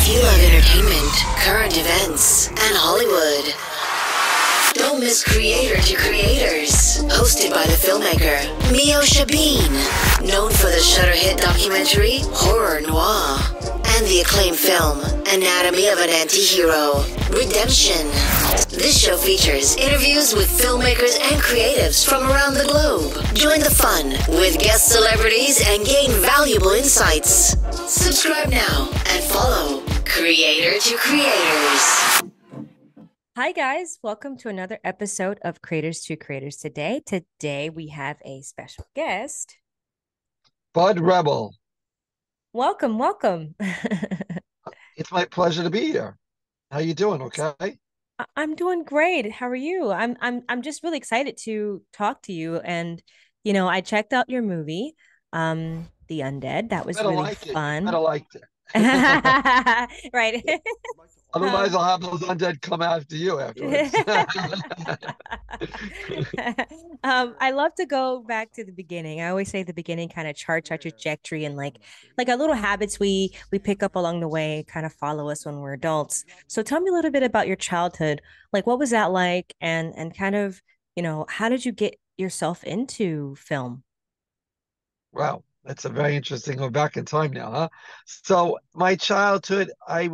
If you love entertainment, current events, and Hollywood, don't miss Creator to Creators, hosted by the filmmaker Meosha Bean, known for the Shudder hit documentary Horror Noir and the acclaimed film Anatomy of an Anti-Hero, Redemption. This show features interviews with filmmakers and creatives from around the globe. Join the fun with guest celebrities and gain valuable insights. Subscribe now and follow Creator to Creators. Hi guys, welcome to another episode of Creators to Creators today. Today we have a special guest. Bud Rebel. Welcome. It's my pleasure to be here. How you doing? Okay. I'm doing great. How are you? I'm just really excited to talk to you. And I checked out your movie, The Undead. That was really fun. I liked it. Right. Otherwise, I'll have those undead come after you afterwards. I love to go back to the beginning. I always say the beginning kind of charts our trajectory and like our little habits we pick up along the way kind of follow us when we're adults. So tell me a little bit about your childhood. Like what was that like and kind of, how did you get yourself into film? Wow, that's a very interesting. Go back in time now, huh? So my childhood, I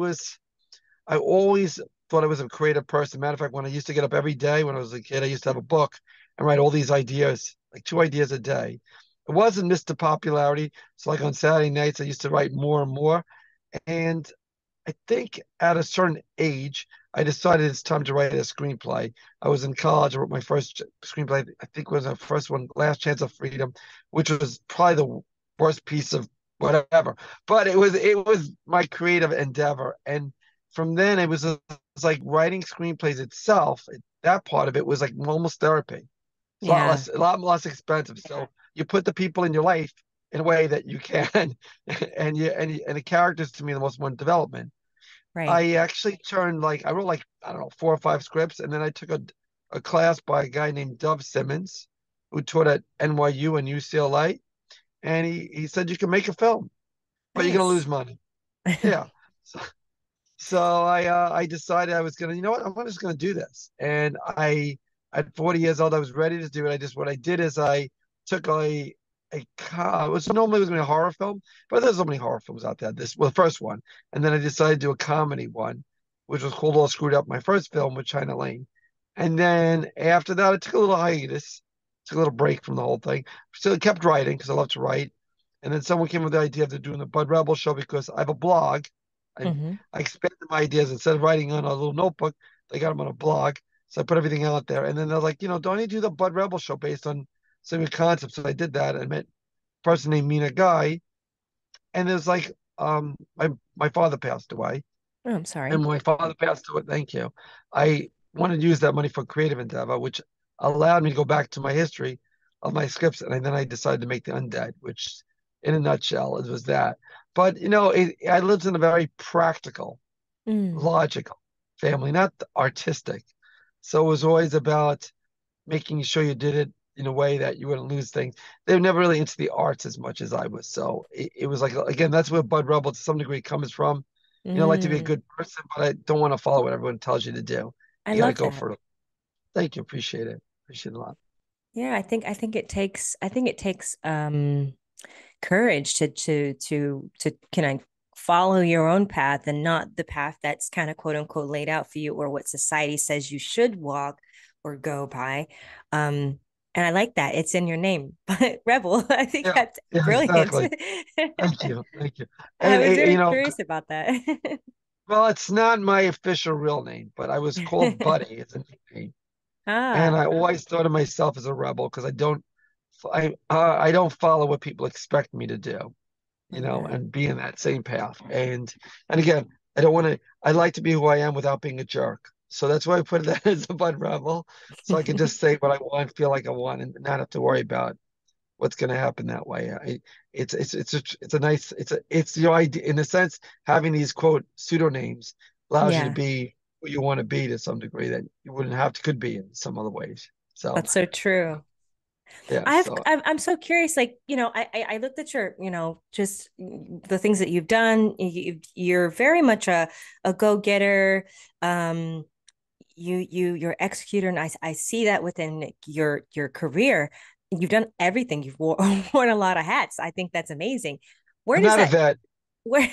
always thought I was a creative person. Matter of fact, when I used to get up every day when I was a kid, I used to have a book and write all these ideas, like 2 ideas a day. It wasn't Mr. Popularity. So like on Saturday nights, I used to write more and more. And I think at a certain age, I decided it's time to write a screenplay. I was in college. I wrote my first screenplay. I think it was the first one, Last Chance of Freedom, which was probably the worst piece of whatever. But it was my creative endeavor. And from then it's like writing screenplays itself. That part of it was like almost therapy. It's Yeah, a lot less expensive. So you put the people in your life in a way that you can, and the characters to me are the most one development. right. I actually I wrote like I don't know 4 or 5 scripts, and then I took a class by a guy named Dov Simmons who taught at NYU and UCLA, and he said you can make a film, but you're gonna Nice. lose money. Yeah. So I decided I was gonna, you know what, I'm just gonna do this. And at 40 years old, I was ready to do it. What I did is I took it was normally it was gonna be a horror film, but there's so many horror films out there. The first one, and then I decided to do a comedy one, which was called All Screwed Up, my first film with China Lane. And then after that, I took a little hiatus, took a little break from the whole thing. Still kept writing because I love to write. And then someone came with the idea of doing the Bud Rebel show because I have a blog. Hmm. I expanded my ideas instead of writing on a little notebook. They got them on a blog, so I put everything out there. And then they're like, don't you do the Bud Rebel show based on some of your concepts? So I did that. I met a person named Mina Guy, and there's like, my father passed away, Oh, I'm and sorry. when my father passed away, thank you. I wanted to use that money for creative endeavor, which allowed me to go back to my history of my scripts, and then I decided to make the Undead, which, in a nutshell, it was that. But I lived in a very practical, Mm, logical family, not artistic. So it was always about making sure you did it in a way that you wouldn't lose things. They were never really into the arts as much as I was. So it was like, again, that's where Bud Rebel to some degree comes from. I like to be a mm. good person, but I don't want to follow what everyone tells you to do. I You got to love go that. for it. Thank you. Appreciate it. Appreciate it a lot. Yeah, I think it takes courage to kind of follow your own path and not the path that's kind of quote unquote laid out for you or what society says you should walk or go by. And I like that. It's in your name. But Rebel, I think Yeah. that's Yeah, brilliant. exactly. Thank you. Thank you. I And, was very you know, curious about that. well, it's not my official real name, but I was called Buddy. It's a nickname. And Ah, I always thought of myself as a rebel because I don't follow what people expect me to do, okay. and be in that same path. And again, I don't want to. I like to be who I am without being a jerk. So that's why I put that as a Bud Rebel, so I can just say what I want, feel like I want, and not have to worry about what's going to happen that way. It's a nice it's your idea in a sense. Having these quote pseudonames allows you to Yeah, be who you want to be to some degree that you wouldn't have to could be in some other ways. So that's so true. Yeah. So I'm so curious. Like, I looked at your, just the things that you've done. You're very much a go-getter. Um, you're executor, and I see that within your career. You've done everything. You've worn a lot of hats. I think that's amazing. Where I'm does not a that vet. where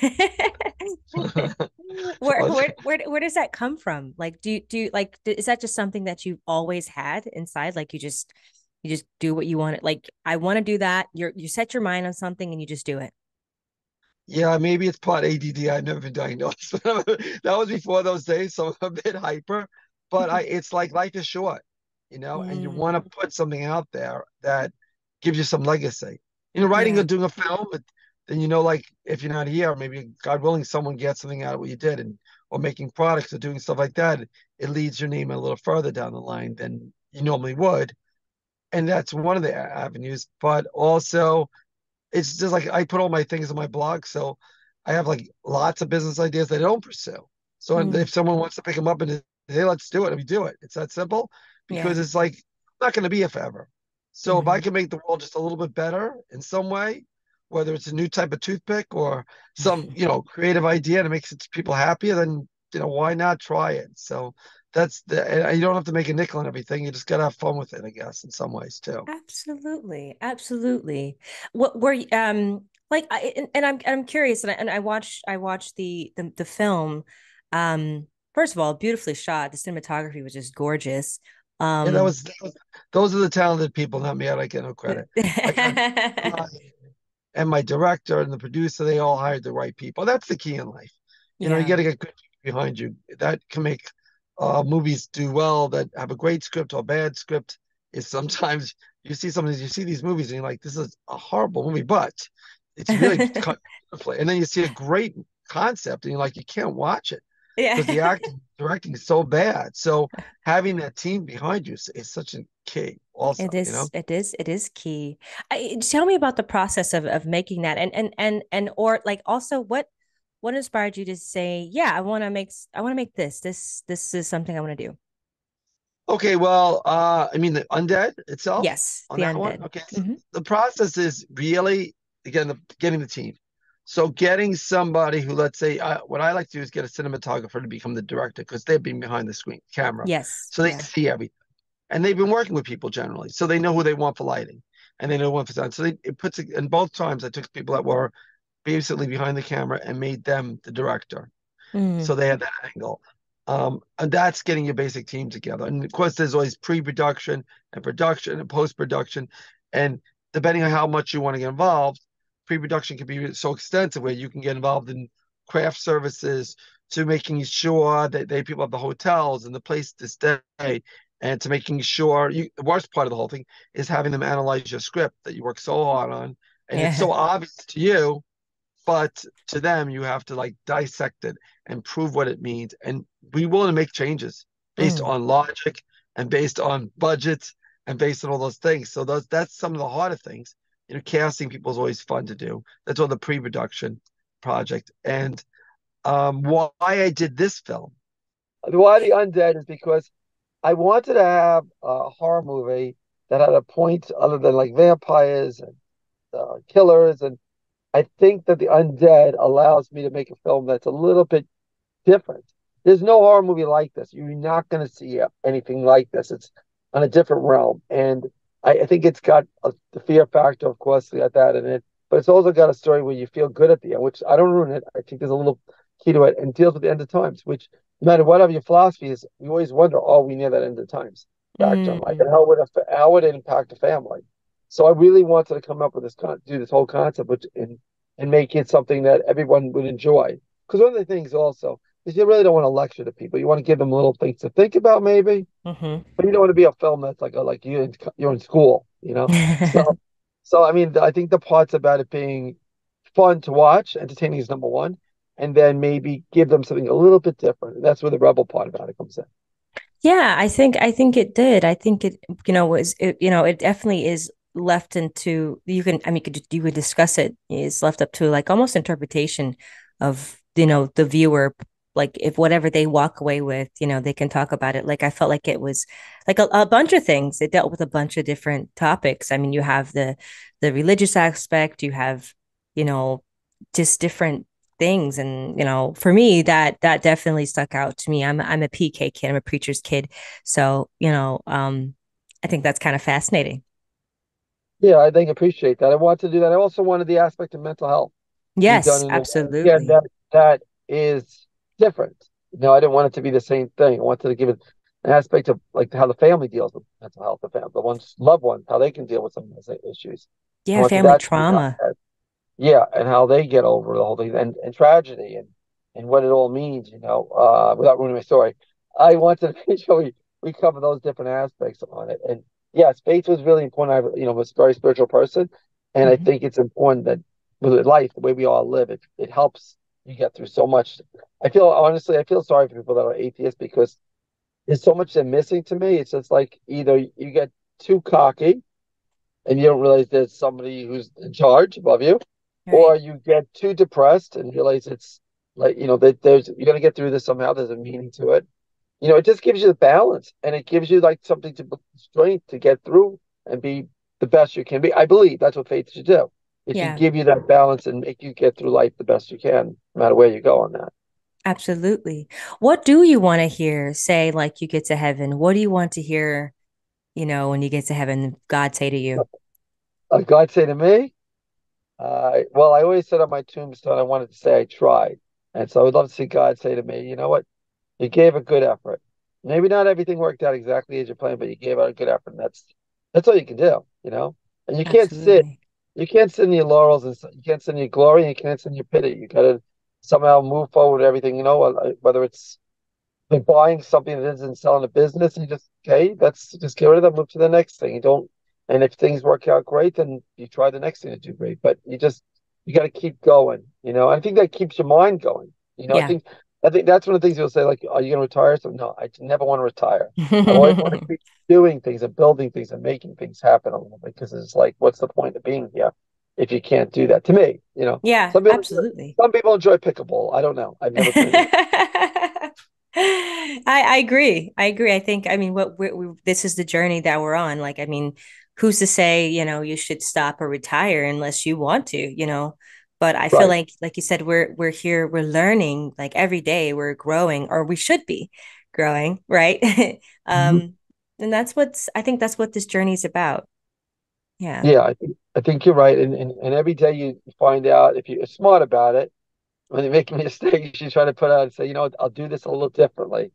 where So where where does that come from? Like, do you like, is that just something that you've always had inside? Like, you just do what you want. Like, I want to do that. You set your mind on something and you just do it. yeah, maybe it's part ADD. I've never been diagnosed. That was before those days, so I'm a bit hyper. But it's like life is short, and you Mm, want to put something out there that gives you some legacy. Writing or yeah. doing a film, but then like if you're not here, maybe God willing, someone gets something out of what you did, and or making products or doing stuff like that, it leads your name a little further down the line than you normally would, and that's one of the avenues. But also it's just like I put all my things on my blog, so I have like lots of business ideas that I don't pursue. So Mm, if someone wants to pick them up and say, hey, let's do it, and we do it. It's that simple because yeah. it's like not going to be here forever. So if I Hmm. can make the world just a little bit better in some way, whether it's a new type of toothpick or some creative idea that makes it people happier, then why not try it? So and you don't have to make a nickel on everything. You just got to have fun with it, I guess, in some ways too. Absolutely, absolutely. What were you, like, and I'm curious, and I watched the film. First of all, beautifully shot. The cinematography was just gorgeous. Yeah, Um, those are the talented people, not me. I don't get no credit. I got and my director and the producer, they all hired the right people. That's the key in life. You yeah, got to get good people behind you. That can make movies do well. That have a great script or a bad script is sometimes you see these movies and you're like, this is a horrible movie, but it's really cut beautifully. And then you see a great concept and you're like, you can't watch it yeah. because the acting, directing is so bad. So having that team behind you is such a key also, It is, it is key. Tell me about the process of making that, and or like, also what inspired you to say, yeah, I want to make this is something I want to do. Okay, well, I mean the undead itself Yes, on the that one. undead. Okay, so Hmm. the process is really again getting the team. So getting somebody who, let's say, what I like to do is get a cinematographer to become the director because they've been behind the screen camera, Yes, so they yeah. see everything, and they've been working with people generally, so they know who they want for lighting, and they know what for sound. So it puts it, and both times I took people that were basically behind the camera and made them the director. Mm, So they had that angle. And that's getting your basic team together. And of course, there's always pre-production and production and post-production. And depending on how much you want to get involved, pre-production can be so extensive where you can get involved in craft services to making sure that they people have the hotels and the place to stay, and to making sure the worst part of the whole thing is having them analyze your script that you work so hard on. And it's yeah. so obvious to you, but to them you have to like dissect it and prove what it means and be willing to make changes based Mm, on logic and based on budgets and based on all those things. So that's some of the harder things. Casting people is always fun to do. That's all the pre-production project. And why I did this film, why the undead, is because I wanted to have a horror movie that had a point other than like vampires and killers. And I think that the undead allows me to make a film that's a little bit different. There's no horror movie like this. You're not going to see anything like this. It's on a different realm. And I think it's got the fear factor, of course, got that in it. But it's also got a story where you feel good at the end, which I don't ruin it. I think there's a little key to it and deals with the end of times, which no matter whatever your philosophy is, we always wonder, are we near that end of times factor in life? mm. And how would it impact a family? So I really wanted to come up with do this whole concept, and make it something that everyone would enjoy. Because one of the things also is you really don't want to lecture to people. You want to give them little things to think about, maybe, Hmm. but you don't want to be a film that's like you're in school. So I mean, I think the parts about it being fun to watch, entertaining is number one, and then maybe give them something a little bit different. And that's where the rebel part about it comes in. Yeah, I think it did. I think it, was it, it definitely is left into, you can, I mean, you could discuss it. It's left up to like almost interpretation of, the viewer, like if whatever they walk away with, they can talk about it. Like I felt like it was like a bunch of things. It dealt with a bunch of different topics. I mean, you have the religious aspect, you have, you know, just different things. And, for me, that definitely stuck out to me. I'm a PK kid, I'm a preacher's kid. So, I think that's kind of fascinating. Yeah, I think appreciate that. I want to do that. I also wanted the aspect of mental health to be done Yes, in a way again absolutely. that is different. I didn't want it to be the same thing. I wanted to give it an aspect of like how the family deals with mental health, the ones loved ones, how they can deal with some of those issues. I Yeah, wanted family that to be done. trauma. Yeah, and how they get over the whole thing and tragedy and what it all means, without ruining my story. I wanted to make sure we cover those different aspects on it. And yes, faith was really important. Was a very spiritual person. And I Mhm. think it's important that with life, the way we all live, it helps you get through so much. Honestly, I feel sorry for people that are atheists because there's so much they're missing to me. It's just like either you get too cocky and you don't realize there's somebody who's in charge above you, or Right. you get too depressed and realize it's like, that you're gonna get through this somehow. There's a meaning to it. It just gives you the balance and it gives you like something to strength to get through and be the best you can be. I believe that's what faith should do. It should Yeah, give you that balance and make you get through life the best you can, no matter where you go on that. absolutely. What do you want to hear say like you get to heaven? What do you want to hear, when you get to heaven, God say to you? God say to me, well, I always said on my tombstone, I wanted to say I tried. And so I would love to see God say to me, you know what? You gave a good effort. Maybe not everything worked out exactly as you planned, but you gave out a good effort. And that's all you can do. And Absolutely. you can't sit in your laurels and you can't sit in your glory and you can't sit in your pity. You got to somehow move forward with everything, whether it's like buying something that isn't selling a business and you just, okay, that's just get rid of that, move to the next thing. You don't, and if things work out great, then you try the next thing to do great. But you got to keep going. I think that keeps your mind going. Yeah. I think that's one of the things you'll say, like, are you going to retire? So no, I never want to retire. I always want to keep doing things and building things and making things happen a little bit because it's like, what's the point of being here if you can't do that? To me, Yeah, some people, absolutely. some people enjoy pickleball. I don't know. I've never played it. I agree. I agree. I think, I mean, this is the journey that we're on. Like, I mean, who's to say, you should stop or retire unless you want to. But I feel Right. like you said, we're here, we're learning like every day, we're growing, or we should be growing, right? Mhm. um, and I think that's what this journey is about. Yeah. Yeah, I think you're right. And every day you find out if you're smart about it, when you make a mistake, you try to put out and say, I'll do this a little differently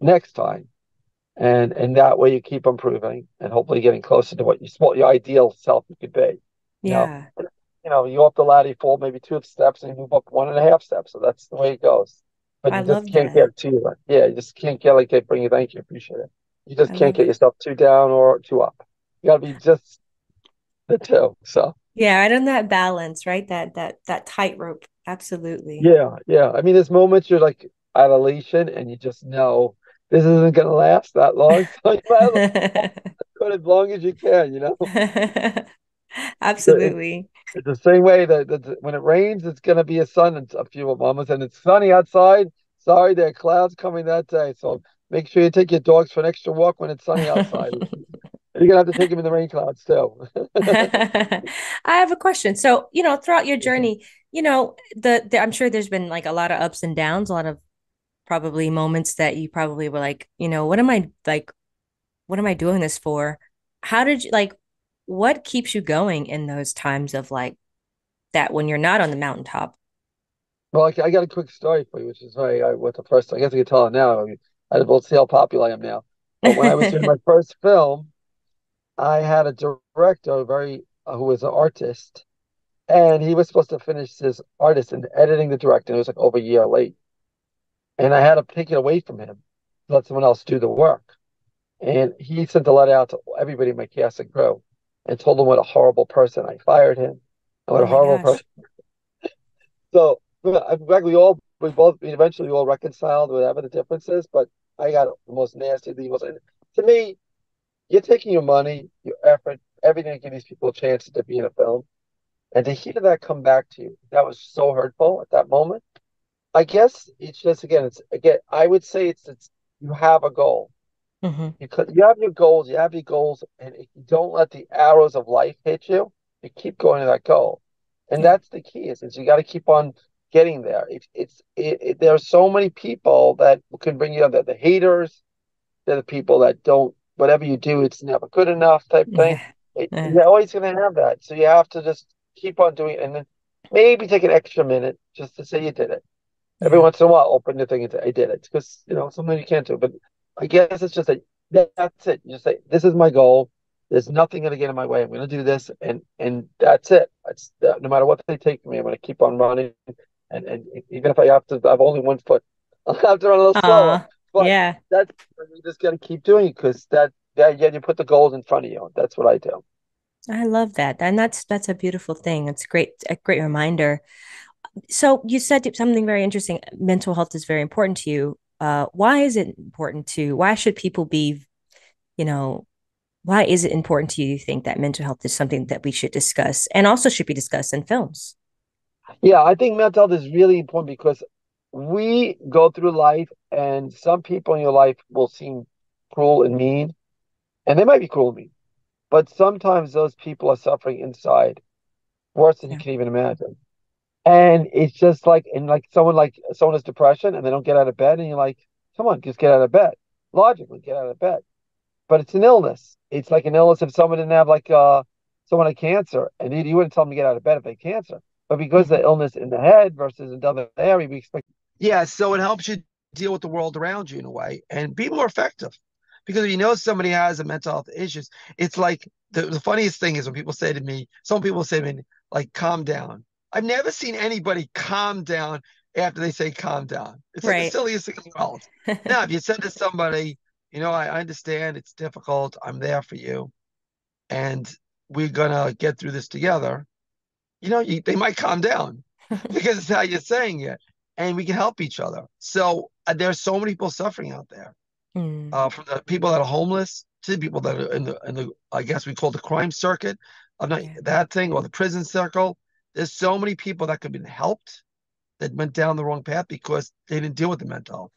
next time. And that way you keep improving and hopefully getting closer to what your ideal self you could be. You know, Yeah. you up the ladder, you fall maybe 2 steps and you move up 1.5 steps. So that's the way it goes. But I you just love can't that. get too, yeah, you just can't get like they bring you, thank you, appreciate it. You just I can't love get it. yourself too down or too up. You gotta be just the two. So Yeah, right on that balance, right? That tightrope. Absolutely. yeah, yeah. I mean, there's moments you're like at elation and you just know this isn't gonna last that long. So you might as well put it as long as you can. It- Absolutely. It's the same way that when it rains, it's gonna be a sun in a few moments, and it's sunny outside. Sorry, there are clouds coming that day. So make sure you take your dogs for an extra walk when it's sunny outside. And you're gonna have to take them in the rain clouds too. I have a question. So, throughout your journey, I'm sure there's been like a lot of ups and downs, a lot of probably moments that you probably were like, what am I doing this for? How did you what keeps you going in those times of like that when you're not on the mountaintop? Well, I got a quick story for you, which is what the first. I guess I can tell it now. We'll see how popular I am now. But when I was doing my first film, I had a director, who was an artist, and he was supposed to finish his artist and editing the director. It was like over a year late, and I had to take it away from him, let someone else do the work. And he sent a letter out to everybody in my cast and crew, and told them what a horrible person I fired him, and what Oh a my horrible gosh. person. So in fact, we eventually all reconciled, whatever the difference is. But I got the most nasty emails. And to me, you're taking your money, your effort, everything to give these people a chance to be in a film. And to hear that come back to you, that was so hurtful at that moment. I guess it's just again, I would say it's you have a goal. Hmm. Because you have your goals, and if you don't let the arrows of life hit you, you keep going to that goal. And Yeah. that's the key is you got to keep on getting there. There are so many people that can bring you down. The haters, they're the people that don't, whatever you do, it's never good enough type thing. Yeah. Yeah. You're always going to have that. So you have to just keep on doing it and then maybe take an extra minute just to say you did it. Every Yeah. once in a while, open the thing and say, I did it. Because, something you can't do. But I guess it's just that's it. You just say, this is my goal. There's nothing going to get in my way. I'm going to do this. And that's it. No matter what they take from me, I'm going to keep on running. And even if I have to have only one foot, I'll have to run a little slower. But Yeah. that's, you just got to keep doing it because yeah, you put the goals in front of you. That's what I do. I love that. And that's a beautiful thing. It's a great reminder. So you said something very interesting. Mental health is very important to you. Why is it important to, why should people be, you know, why is it important to you, you think that mental health is something that we should discuss and also should be discussed in films? Yeah, I think mental health is really important because we go through life and some people in your life will seem cruel and mean, and they might be cruel and mean, but sometimes those people are suffering inside worse than you Yeah. can even imagine. And it's just like someone has depression and they don't get out of bed, and you're like, come on, just get out of bed. Logically, get out of bed. But it's an illness. It's like an illness if someone didn't have someone had cancer, and you wouldn't tell them to get out of bed if they had cancer. But because the Mhm. illness in the head versus another area, we expect. Yeah, so it helps you deal with the world around you in a way and be more effective. Because if you know somebody has a mental health issues, it's like the funniest thing is when people say to me, some people say to me, like, calm down. I've never seen anybody calm down after they say calm down. It's like the Right. silliest thing in the world. Now, if you said to somebody, I understand it's difficult. I'm there for you. And we're gonna get through this together. They might calm down because it's how you're saying it. And we can help each other. So there's so many people suffering out there, Mm, from the people that are homeless to the people that are in the I guess we call the crime circuit, of not yeah, that thing, or the prison circle. There's so many people that could have been helped that went down the wrong path because they didn't deal with the mental health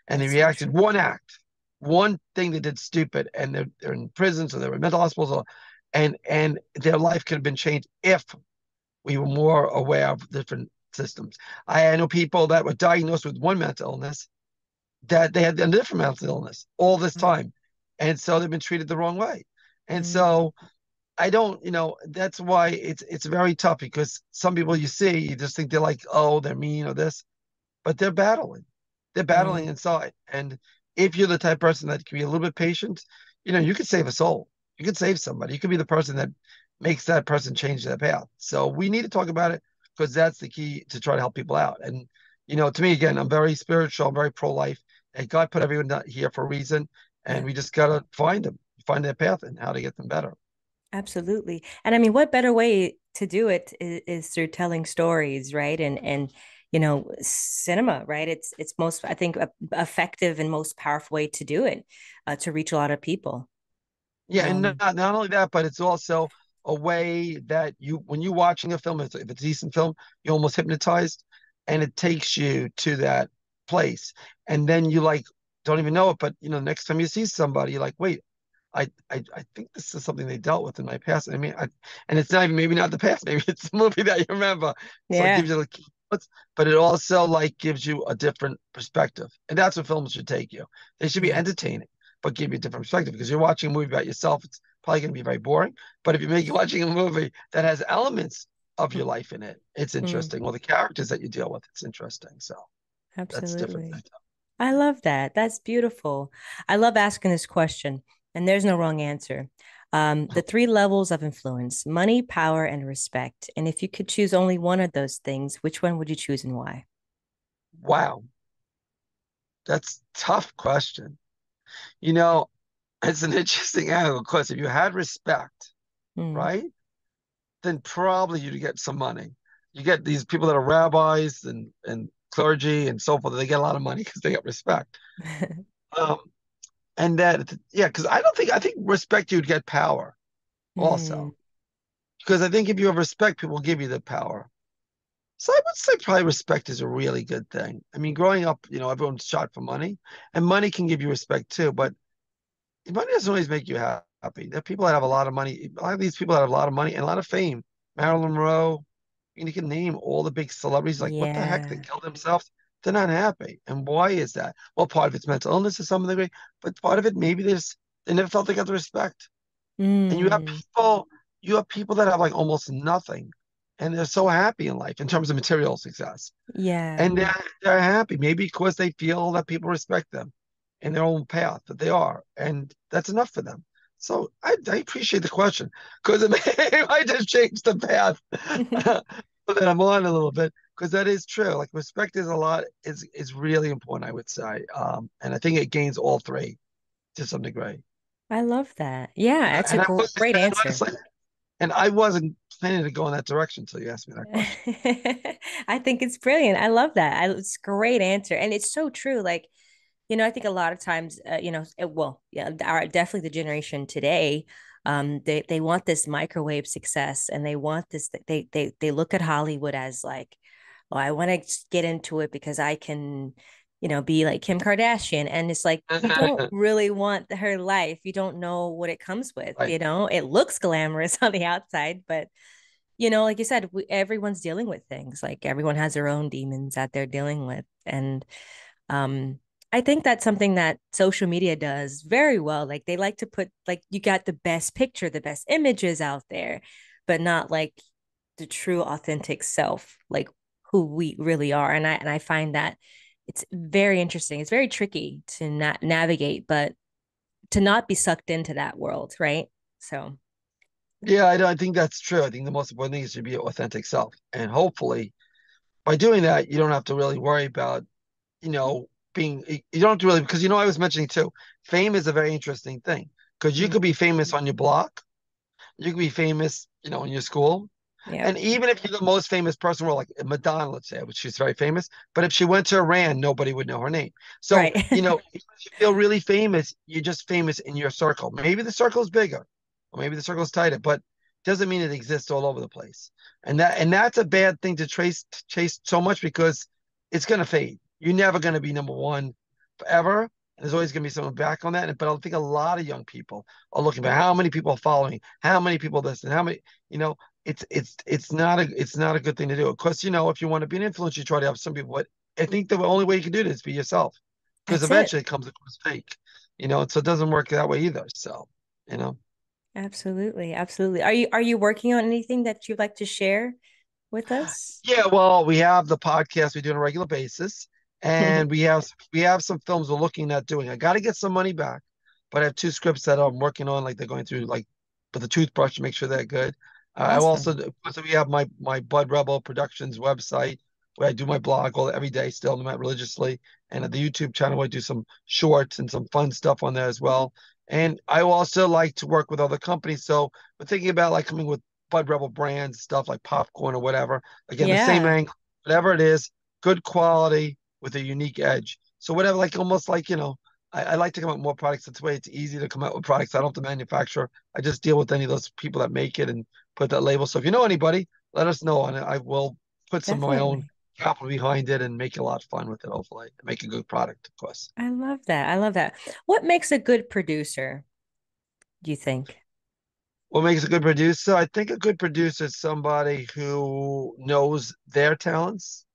and they that's so reacted true. one act, one thing they did stupid, and they're in prisons or they're in mental hospitals, and their life could have been changed if we were more aware of different systems. I know people that were diagnosed with one mental illness that they had a different mental illness all this Mm, time, and so they've been treated the wrong way. And mm, so I don't, that's why it's very tough because some people you see, you just think they're like, oh, they're mean or this, but they're battling. They're battling mm, inside. And if you're the type of person that can be a little bit patient, you could save a soul. You could save somebody. You could be the person that makes that person change their path. So we need to talk about it because that's the key to try to help people out. And, to me, again, I'm very spiritual, I'm very pro-life. And God put everyone here for a reason. And yeah, we just got to find their path and how to get them better. absolutely. And I mean, what better way to do it is through telling stories, right? And cinema, right? It's most, I think, effective and most powerful way to do it, to reach a lot of people. Yeah, and Um, not only that, but it's also a way that when you're watching a film, if it's a decent film, you're almost hypnotized, and it takes you to that place, and then you like don't even know it, but next time you see somebody, you're like, wait, I think this is something they dealt with in my past. I mean, and it's not even maybe not the past, maybe it's the movie that you remember. So it yeah, gives you like, but it also like gives you a different perspective, and that's what films should take you. They should be yeah. entertaining, but give you a different perspective. Because you're watching a movie about yourself, it's probably going to be very boring. But if you're watching a movie that has elements of your life in it, it's Mm, interesting. Well, the characters that you deal with, it's interesting. So that's different. absolutely. I love that. That's beautiful. I love asking this question, and there's no wrong answer. The three levels of influence: money, power, and respect. And if you could choose only one of those things, which one would you choose and why? Wow, that's a tough question. You know, it's an interesting angle because if you had respect, Mm. right, then probably you'd get some money. You get these people that are rabbis and clergy and so forth. They get a lot of money because they get respect. Um, and that, yeah, because I think respect you'd get power Mm. also. Because I think if you have respect, people will give you the power. So I would say probably respect is a really good thing. I mean, growing up, everyone's shot for money, and money can give you respect too, but money doesn't always make you happy. There are people that have a lot of money. A lot of these people that have a lot of money and a lot of fame. Marilyn Monroe, and you can name all the big celebrities. Like, what the heck? They Yeah. killed themselves. They're not happy. And why is that? Well, part of it's mental illness to some degree, but part of it maybe they never felt they got the respect. And Mm, you have people that have like almost nothing, and they're so happy in life in terms of material success. yeah. And they're happy, maybe because they feel that people respect them in their own path that they are, and that's enough for them. So I appreciate the question because it might just change the path that I'm on a little bit because that is true. Like respect is a lot is really important, I would say, and I think it gains all three to some degree. I love that. Yeah, it's a And I was great and answer. honestly, and I wasn't planning to go in that direction until you asked me that question. I think it's brilliant. I love that. It's a great answer. And it's so true. Like, I think a lot of times, well, yeah, definitely the generation today, they want this microwave success, and they want this. They look at Hollywood as like, oh, I want to get into it because I can, be like Kim Kardashian. And it's like you don't really want her life. You don't know what it comes with. Right. It looks glamorous on the outside, but like you said, everyone's dealing with things. Like everyone has their own demons that they're dealing with, and um, I think that's something that social media does very well. Like they like to put like you got the best picture, the best images out there, but not like the true authentic self, like who we really are. And I find that it's very interesting. It's very tricky to not navigate, but to not be sucked into that world, right? So Yeah, I think that's true. I think the most important thing is to be your authentic self. And hopefully, by doing that, you don't have to really worry about, being, you don't have to really, because, I was mentioning too, fame is a very interesting thing because you mm, could be famous on your block, you could be famous, in your school. yeah. And even if you're the most famous person, in the world, like Madonna, let's say, which she's very famous, but if she went to Iran, nobody would know her name. So, Right. if you feel really famous, you're just famous in your circle. Maybe the circle is bigger, or maybe the circle is tighter, but doesn't mean it exists all over the place. And that's a bad thing to chase so much because it's gonna fade. You're never gonna be number one forever. And there's always gonna be someone back on that. But I think a lot of young people are looking at how many people are following, how many people this, and how many, you know, it's not a good thing to do. Of course, if you want to be an influencer, you try to have some people, but I think the only way you can do this is be yourself. Because That's it. eventually it comes across fake, so it doesn't work that way either. So, you know. Absolutely. Absolutely. Are you working on anything that you'd like to share with us? Yeah, well, we have the podcast we do on a regular basis, and we have some films we're looking at doing. I got to get some money back, but I have two scripts that I'm working on, like they're going through like with a toothbrush to make sure they're good. I also Awesome. so we have my Bud Rebel Productions website where I do my blog every day still, no matter religiously, and at the YouTube channel I do some shorts and some fun stuff on there as well. And I also like to work with other companies, so we're thinking about like coming with Bud Rebel brands, stuff like popcorn or whatever. Again, the same Yeah. angle, whatever it is, good quality with a unique edge. So whatever, like almost like, I like to come up with more products. That's way it's easy to come out with products. I don't have to manufacture. I just deal with any of those people that make it and put that label. So if you know anybody, let us know, and I will put some of my own Definitely. capital behind it and make a lot of fun with it, hopefully. Make a good product, of course. I love that. I love that. What makes a good producer, do you think? What makes a good producer? I think a good producer is somebody who knows their talents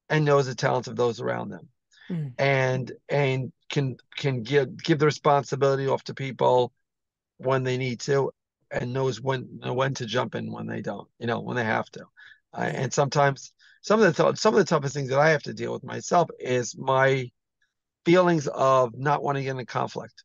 and knows the talents of those around them, Mm, and can give the responsibility off to people when they need to, and knows when to jump in when they don't, when they have to. yeah. And sometimes some of the toughest things that I have to deal with myself is my feelings of not wanting to get in a conflict.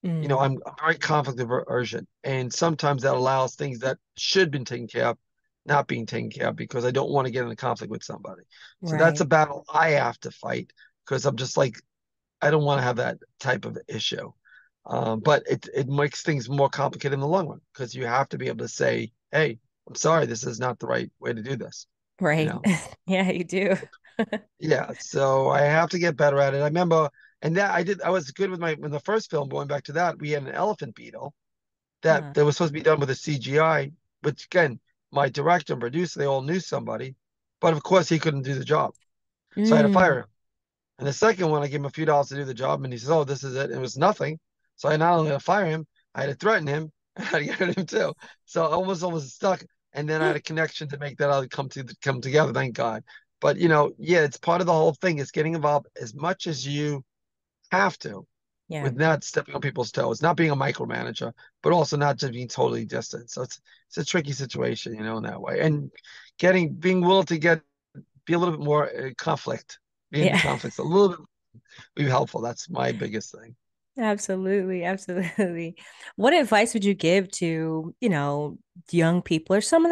Mm, I'm very conflict aversion, and sometimes that allows things that should have been taken care of not being taken care of because I don't want to get in a conflict with somebody. So that's right. a battle I have to fight because I'm just like I don't want to have that type of issue. But it makes things more complicated in the long run because you have to be able to say, "Hey, I'm sorry, this is not the right way to do this." You Right. know, Yeah, you do. yeah. So I have to get better at it. I remember, and that I did. I was good with my in the first film. Going back to that, we had an elephant beetle Huh. that was supposed to be done with a CGI. But again, my director and producer, they all knew somebody. But of course, he couldn't do the job. So I had to Mm. fire him. And the second one, I gave him a few dollars to do the job, and he says, "Oh, this is it." And it was nothing. So I not only had to fire him, I had to threaten him, and I had to get rid of him too. So I almost stuck. And then I had a connection to make that all come together. Thank God. But yeah, it's part of the whole thing. Is getting involved as much as you have to, Yeah. with not stepping on people's toes, not being a micromanager, but also not just being totally distant. So it's a tricky situation, in that way. And being willing to be a little bit more conflict, being in Yeah. conflicts a little bit be helpful. That's my biggest thing. Absolutely, absolutely. What advice would you give to, young people or some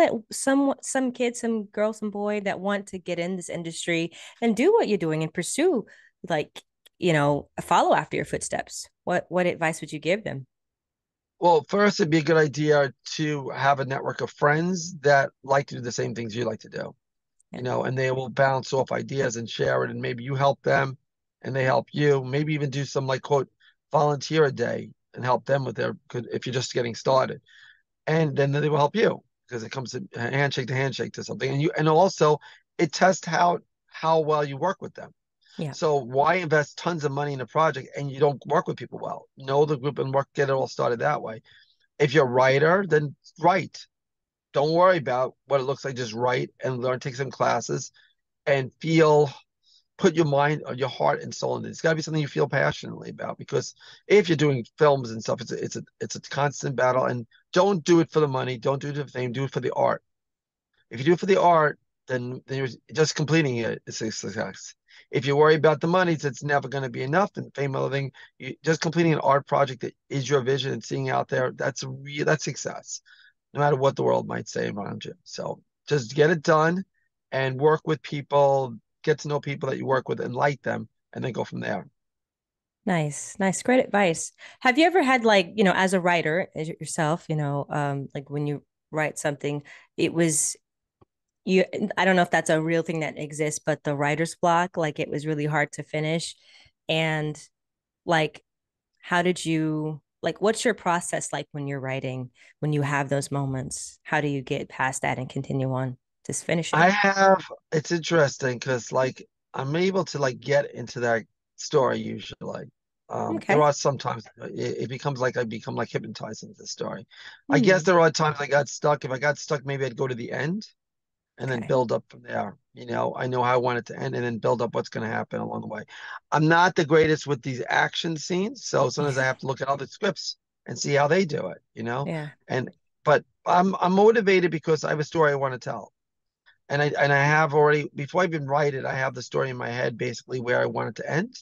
kids, some girls, some boy that want to get in this industry and do what you're doing and pursue like, follow after your footsteps? What advice would you give them? Well, first, it'd be a good idea to have a network of friends that like to do the same things you like to do, Yeah. and they will bounce off ideas and share it. And maybe you help them and they help you. Maybe even do some like quote volunteer a day and help them with if you're just getting started. And then they will help you because it comes to handshake to something. And also it tests how well you work with them. Yeah. So why invest tons of money in a project and you don't work with people well? Know the group and get it all started that way. If you're a writer, then write. Don't worry about what it looks like. Just write and learn, take some classes and put your mind or your heart and soul in it. It's got to be something you feel passionately about because if you're doing films and stuff, it's a constant battle. And don't do it for the money. Don't do it for the fame. Do it for the art. If you do it for the art, then you're just completing it. It's a success. If you worry about the money, it's never going to be enough. And fame, other thing, just completing an art project that is your vision and seeing out there, that's success, no matter what the world might say around you. So just get it done and work with people, get to know people that you work with and like them, and then go from there. Nice, nice, great advice. Have you ever had like, as a writer, as yourself, like when you write something, it was you, I don't know if that's a real thing that exists, but the writer's block, like it was really hard to finish. And like, how did you, like, what's your process like when you're writing, when you have those moments? How do you get past that and continue on to finish it? It's interesting because like I'm able to like get into that story usually. There Okay. are sometimes it becomes like I become like hypnotized into the story. I guess Hmm. there are times I got stuck. If I got stuck, maybe I'd go to the end and then Okay. build up from there. I know how I want it to end and then build up what's going to happen along the way. I'm not the greatest with these action scenes, so sometimes I Yeah. have to look at other scripts and see how they do it. Yeah. And but I'm motivated because I have a story I want to tell. And I have already before I even write it, I have the story in my head basically where I want it to end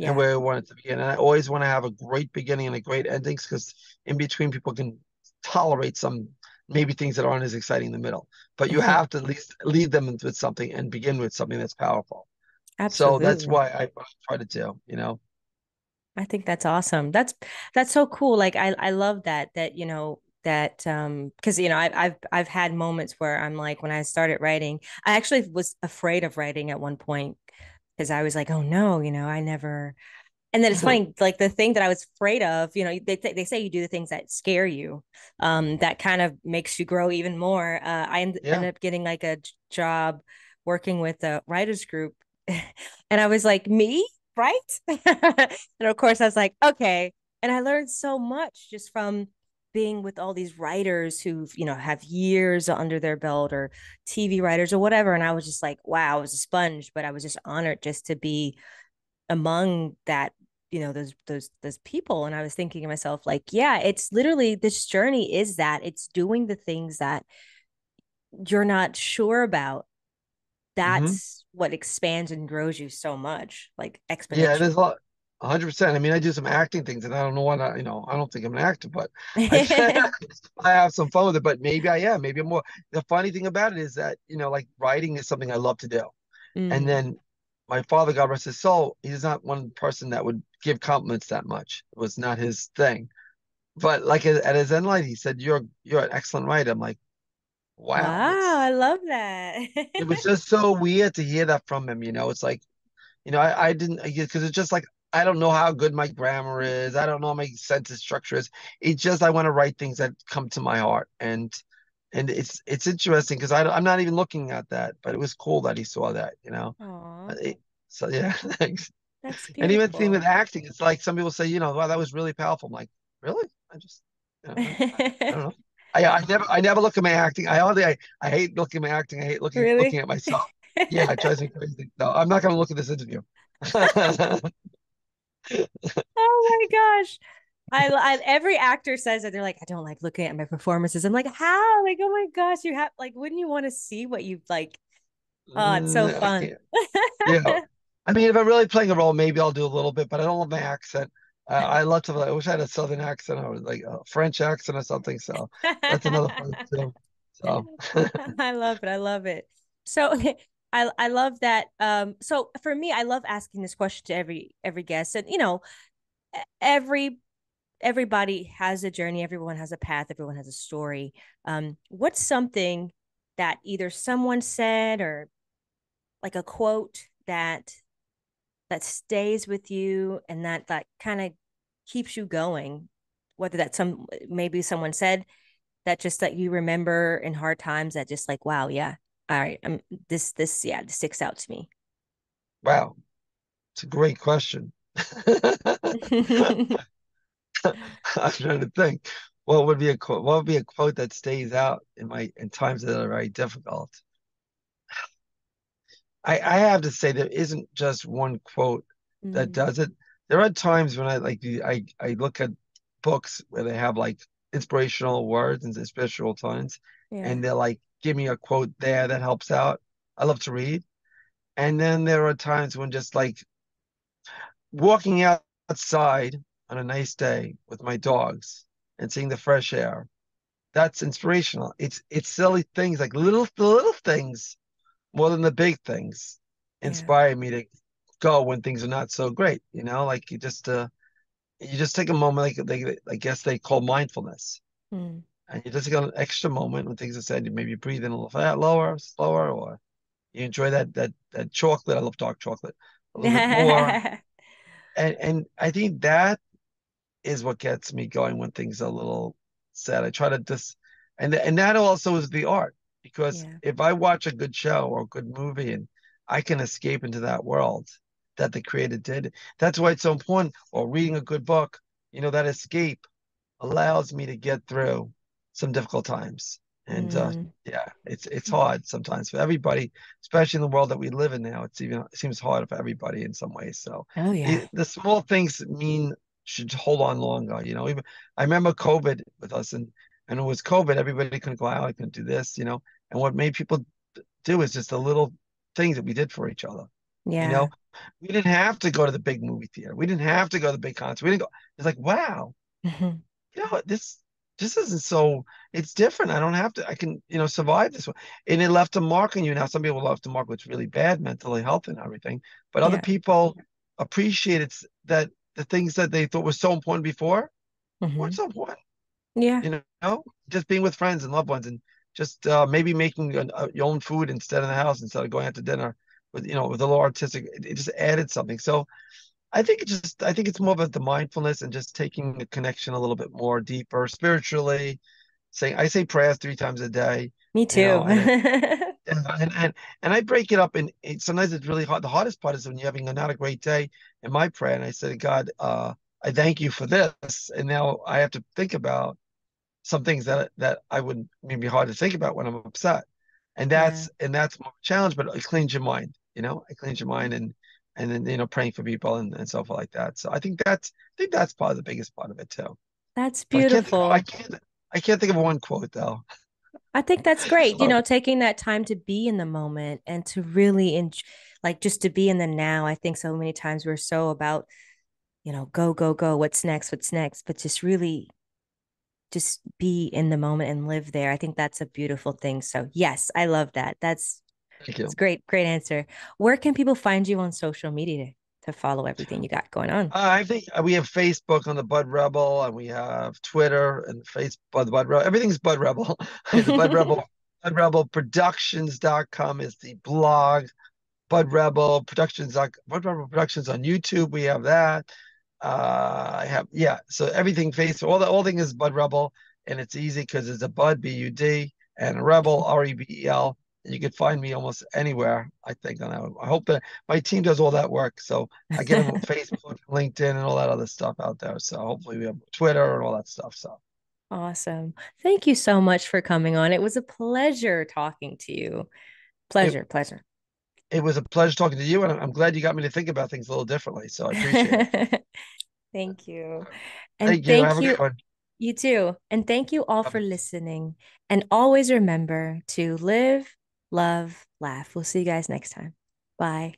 and Yeah. where I want it to begin. And I always want to have a great beginning and a great endings because in between people can tolerate some maybe things that aren't as exciting in the middle. But you have to at least lead them with something and begin with something that's powerful. So that's Absolutely. why I try to do. I think that's awesome. That's so cool. Like I love that that because I've had moments where I'm like when I started writing, I actually was afraid of writing at one point because I was like, oh no, I never. And then it's funny, like the thing that I was afraid of, they say you do the things that scare you, that kind of makes you grow even more. Yeah. Ended up getting like a job working with a writers group, and I was like, me, right? And of course, I was like, okay. And I learned so much just from being with all these writers who have years under their belt or TV writers or whatever. And I was just like, wow, I was a sponge, but I was just honored just to be among that those people. And I was thinking to myself like, yeah, it's literally this journey is that it's doing the things that you're not sure about. Hmm. That's what expands and grows you so much, like Yeah, it is exponentially. 100%. I mean, I do some acting things, and I don't know what I don't think I'm an actor, but I I have some fun with it. But maybe I am. Maybe I'm more. The funny thing about it is that like writing is something I love to do. And Mm. then my father, God rest his soul, he's not one person that would give compliments that much. It was not his thing. But like at his end light, he said, "You're an excellent writer." I'm like, "Wow, Wow, I that's." love that. It was just so weird to hear that from him. It's like I didn't because it's just like I don't know how good my grammar is. I don't know how my sentence structure is. It's just I want to write things that come to my heart, and And it's interesting because I'm not even looking at that, but it was cool that he saw that, you know. Aw, Uh, it- so yeah, thanks. that's And even thing beautiful. with acting, it's like some people say, you know, wow, that was really powerful. I'm like, really? I just, you know, I don't know. I never look at my acting. I hate looking at my acting. I hate looking Really? at myself. Yeah, it drives me crazy. No, I'm not going to look at this interview. Oh my gosh. Every actor says that they're like, I don't like looking at my performances. I'm like, how? Like, oh my gosh, you have like, wouldn't you want to see what you've like? Oh, it's so I fun. can't. Yeah. I mean, if I'm really playing a role, maybe I'll do a little bit, but I don't love my accent. I love to, I wish I had a Southern accent or like a French accent or something. So that's another part too. So, I love it. I love it. So I love that. So for me, I love asking this question to every guest. And every everybody has a journey, everyone has a path, everyone has a story. What's something that either someone said or like a quote that stays with you and that kind of keeps you going, whether that's some maybe someone said that just that you remember in hard times that just like wow, yeah, all right, this yeah, this sticks out to me. wow, it's a great question. I'm trying to think. What would be a quote that stays out in times that are very difficult? I have to say there isn't just one quote that Mm, does it. There are times when I look at books where they have like inspirational words and inspirational tones, yeah, and they're like, give me a quote there that helps out. I love to read. And then there are times when just like walking outside on a nice day with my dogs and seeing the fresh air, that's inspirational. It's silly things like the little things more than the big things yeah, inspire me to go when things are not so great. You know, like you just take a moment, like I guess they call mindfulness, mm. and you just take an extra moment when things are said. You maybe breathe in a little lower, slower, or you enjoy that chocolate. I love dark chocolate a little bit more, and I think that is what gets me going when things are a little sad. I try to just, and that also is the art because Yeah, if I watch a good show or a good movie and I can escape into that world that the creator did, that's why it's so important. Or reading a good book, you know, that escape allows me to get through some difficult times. And mm. yeah, it's hard sometimes for everybody, especially in the world that we live in now. It seems harder for everybody in some ways. So Oh yeah, the small things mean should hold on longer. You know, even I remember COVID with us, and it was COVID. Everybody couldn't go out, I couldn't do this. You know, and what made people do is just the little things that we did for each other. You yeah. know, we didn't have to go to the big movie theater. We didn't have to go to the big concert. We didn't go. It's like, wow, Mhm. you know, this isn't so. It's different. I don't have to. I can, you know, survive this one. And it left a mark on you. Now, some people left a mark, which is really bad, mentally health and everything. But other Yeah, people appreciate it that the things that they thought were so important before weren't hmm, so important. yeah, You know, just being with friends and loved ones, and just maybe making your own food instead in the house instead of going out to dinner with with a little artistic. It just added something. So I think it's more about the mindfulness and just taking a connection a little bit more deeper spiritually. Saying I say prayers 3 times a day, me you too. know, and I break it up, and sometimes it's really hard. The hardest part is when you're having not a great day. In my prayer, and I say to God, I thank you for this, and now I have to think about some things that I would maybe hard to think about when I'm upset, Yeah, and that's more of a challenge. But it cleans your mind, you know. It cleans your mind, and then you know praying for people and so forth like that. So I think that's probably the biggest part of it too. that's But beautiful. I can't think of one quote though. I think that's great. Sorry. Taking that time to be in the moment and to really like just to be in the now. I think so many times we're so about, go, go, go, what's next, what's next, but just really just be in the moment and live there. I think that's a beautiful thing. So, yes, I love that. Thank It's you. great, great answer. Where can people find you on social media to follow everything you got going on? I think we have Facebook on the Bud Rebel, and we have Twitter and Facebook, the Bud Rebel. Everything's Bud Rebel. The Bud Rebel, Bud Rebel Productions.com is the blog. Bud Rebel Productions, Bud Rebel Productions on YouTube. We have that. I have yeah. So everything Facebook, all thing is Bud Rebel, and it's easy because it's a Bud BUD, and Rebel, REBEL. And you can find me almost anywhere, I think. And I hope that my team does all that work. So I get them on Facebook, LinkedIn, and all that other stuff out there. So hopefully we have Twitter and all that stuff. So Awesome. Thank you so much for coming on. It was a pleasure talking to you. it, Pleasure. it was a pleasure talking to you, and I'm glad you got me to think about things a little differently. So I appreciate it. Thank you. And Thank you. Have thank a good you, one. you too. And thank you all for Bye. listening. And always remember to live, love, laugh. We'll see you guys next time. Bye.